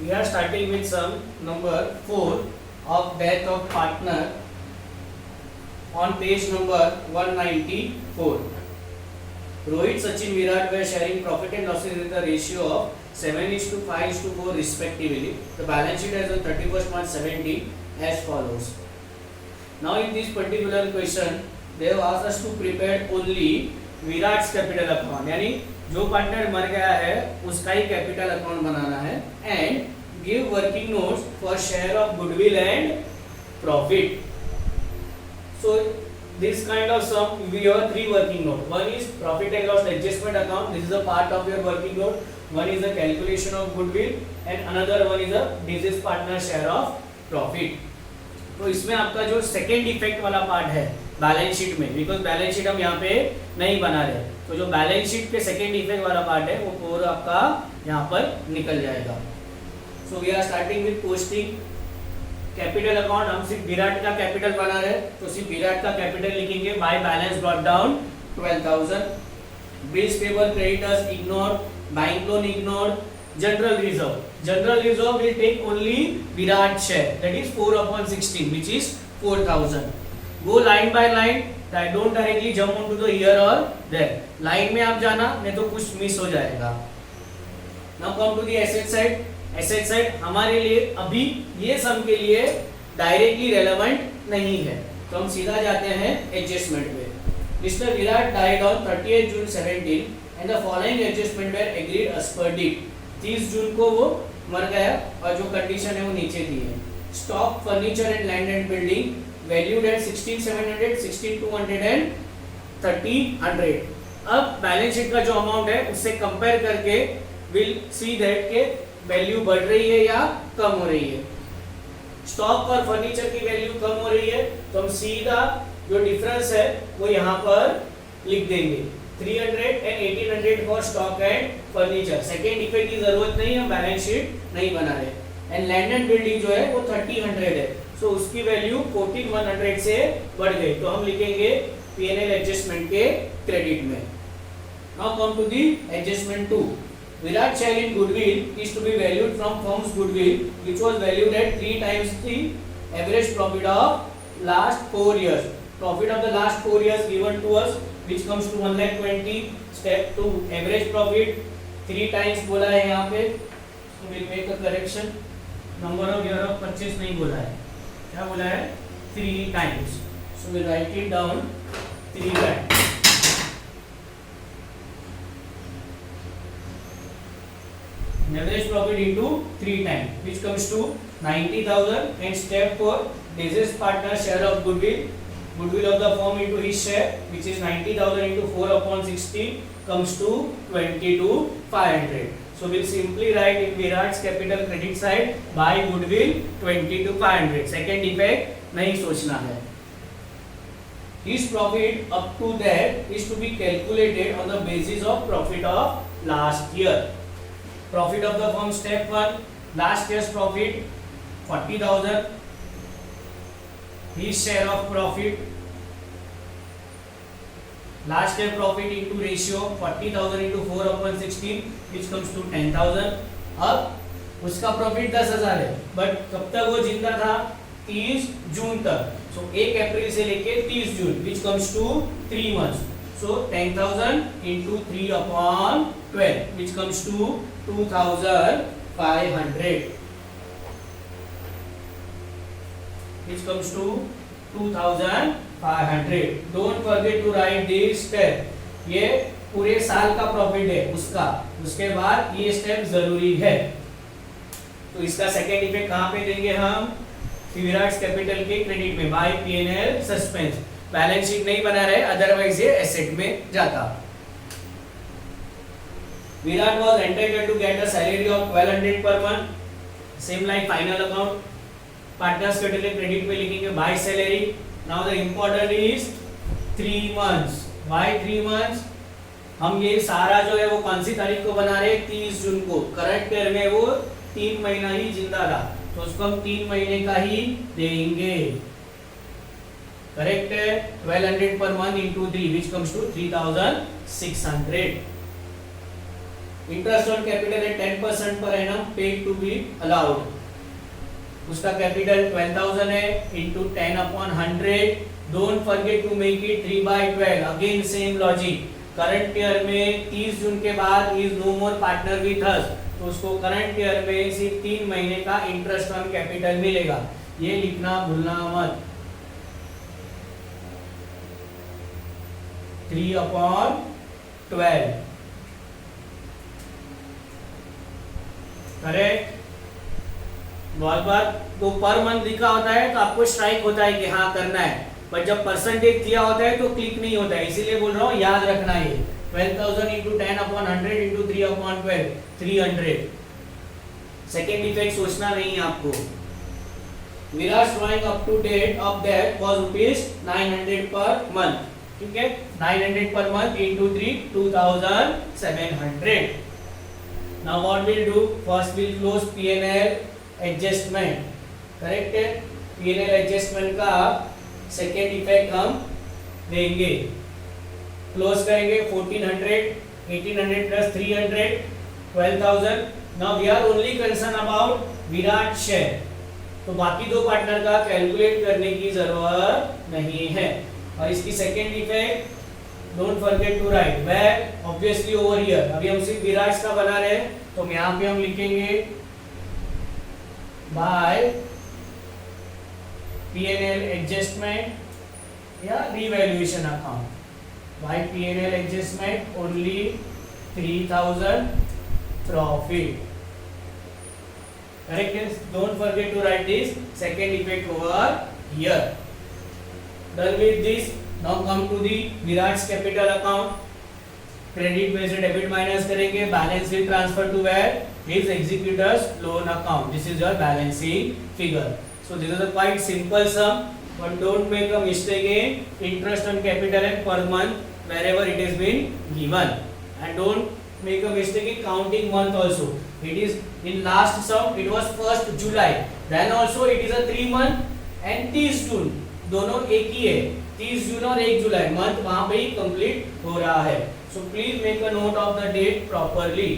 We are starting with sum number 4 of death of partner on page number 194. Rohit, Sachin, Virat were sharing profit and losses with a ratio of 7:5:4 respectively. The balance sheet as on 31st March 17 as follows. Now in this particular question, they have asked us to prepare only Virat's capital account, यानी जो partner मर गया है उसका ही capital account बनाना है, and give working notes for share of goodwill and profit. So this kind of sum we have three working note. One is profit and loss adjustment account. This is a part of your working note. One is the calculation of goodwill and another one is a business partner share of profit. तो इसमें आपका जो second effect वाला part है balance sheet में, because balance sheet हम यहाँ पे नहीं बना रहे, तो जो बैलेंस शीट के सेकेंड इफेक्ट वाला पार्ट है वो पूरा आपका यहाँ पर निकल जाएगा. So we are starting with posting capital account. हम सिर्फ विराट का कैपिटल बना रहे, तो सिर्फ विराट का कैपिटल लिखेंगे. By balance brought down 12,000. Bills payable creditors ignore, bank loan ignore. General reserve will take only Virat share, that is 4/16, which is 4,000. Go line by line, don't directly jump onto the here or there. Line में आप जाना, नहीं तो कुछ miss हो जाएगा. Now come to the asset side. Asset side हमारे लिए अभी ये सम के लिए डायरेक्टली रेलेवेंट नहीं है, तो हम सीधा जाते हैं एडजस्टमेंट पे. Mr. Virat died on 30th June 17 and the following adjustment were agreed as per deed. 30 जून को वो मर गया और जो कंडीशन है वो नीचे दी है. Stock, furniture and land and building valued at 16,700, 16,200 and 30,100. अब बैलेंस शीट का जो अमाउंट है उससे कंपेयर करके विल सी दैट के वैल्यू बढ़ रही है या कम हो रही है. स्टॉक और फर्नीचर की वैल्यू कम हो रही है, तो हम सीधा जो डिफरेंस है वो यहाँ पर लिख देंगे. 300 and 1,800 for stock and furniture. Second effect की जरूरत नहीं, हम बैलेंस शीट नहीं बना रहे. एंड लैंड एंड बिल्डिंग जो है वो 30,100 है, सो उसकी वैल्यू 14,100 से बढ़ गई, तो हम लिखेंगे P&L एडजस्टमेंट के क्रेडिट में. Now come to the adjustment 2. Virat share in goodwill is to be valued from firm's goodwill which was valued at 3 times the average profit of last 4 years. Profit of the last 4 years given to us, which comes to 1,20,000. Step 2, average profit 3 times बोला है यहाँ पे, so we'll make a correction. Number of year of purchase नहीं बोला है, क्या बोला है? 3 times. So we'll write it down 3 times. Average profit into 3 times, which comes to 90,000. And step 4, business partner share of goodwill. Goodwill of the firm into his share, which is 90,000 into 4/16 comes to 22,500. So we'll simply write in Virat's capital credit side by goodwill 22,500. Second effect नहीं सोचना है. His profit up to that is to be calculated on the basis of profit of last year. Profit of the firm, step 1, last year's profit 40,000. His share of profit, last year profit into ratio 40,000 into 4/16, which comes to 10,000. अब उसका profit 10,000 है, but कब तक वो जिंदा था? 30 जून तक. सो 1 अप्रैल से लेके 30 जून, which comes to 3 months. So 10,000 into 3/12, which comes to 2,500. Which comes to 2,500. Don't forget to write this step. ये पूरे साल का प्रॉफिट है उसका, उसके बाद ये स्टेप जरूरी है. तो इसका सेकेंड इफेक्ट कहाँ पे देंगे हम? विराट कैपिटल के क्रेडिट में by P&L suspense. Balance sheet नहीं बना रहे, अदरवाइज ये एसेट में जाता. Virat was entitled to get a salary of 1,200 per month. Same like final account. Partners capital credit में लिखेंगे by salary. Now the important is 3 months. By 3 months हम ये सारा जो है वो कौन सी तारीख को बना रहे हैं? 30 जून को. करंट ईयर में वो 3 महीना ही जिंदा था, तो उसको हम 3 महीने का ही देंगे. करेक्ट है? 1,200 per month into 3, which comes to 3,600. Interest on capital है 10% per annum paid to be allowed. उसका कैपिटल 12,000 है into 10/100। Don't forget to make it 3/12। Again same logic, current year में 30 जून के बाद is no more partner with us, तो उसको current year में सिर्फ 3 महीने का इंटरेस्ट ऑन कैपिटल मिलेगा। ये लिखना भूलना मत। 3/12 करेक्ट। बहुत बार तो पर मंथ लिखा होता है तो आपको स्ट्राइक होता है कि हाँ करना है, पर जब परसेंटेज दिया होता है तो क्लिक नहीं होता है, इसीलिए बोल रहा हूँ याद रखना है। 12,000 इंटू 10/100 इंटू 3/12 300। सेकेंड इफेक्ट सोचना नहीं है आपको। Virat drawing up to date of that was ₹900 per month, ठीक है। 900 per month into 3 2,700। Now what will do, first will close P&L adjustment, correct है। P&L एडजस्टमेंट का सेकेंड इफेक्ट हम देंगे, क्लोज करेंगे 1400 1800 plus 300 12,000। Now we are only concern about Virat share, तो बाकी दो पार्टनर का कैलकुलेट करने की जरूरत नहीं है। और इसकी second effect don't forget to write where, obviously over here. अभी हम सिर्फ विराट का बना रहे हैं तो यहाँ पे हम लिखेंगे बाय P&L एडजस्टमेंट या revaluation account, by P&L adjustment only 3,000 profit, correct. Don't forget to write this second effect over here. Done with this, now come to the Virat's capital account. Credit में से डेबिट माइनस करेंगे, balance sheet transfer to where, his executors loan account. This is your balancing figure. So this is a quite simple sum, but don't make a mistake in interest on capital and per month wherever it has been given, and don't make a mistake in counting month also. It is in last sum it was 1st July, then also it is a 3 month and 30 June, दोनों एक ही है, 30 जून और 1 जुलाई month वहां पे ही complete हो रहा है। So please make a note of the date properly.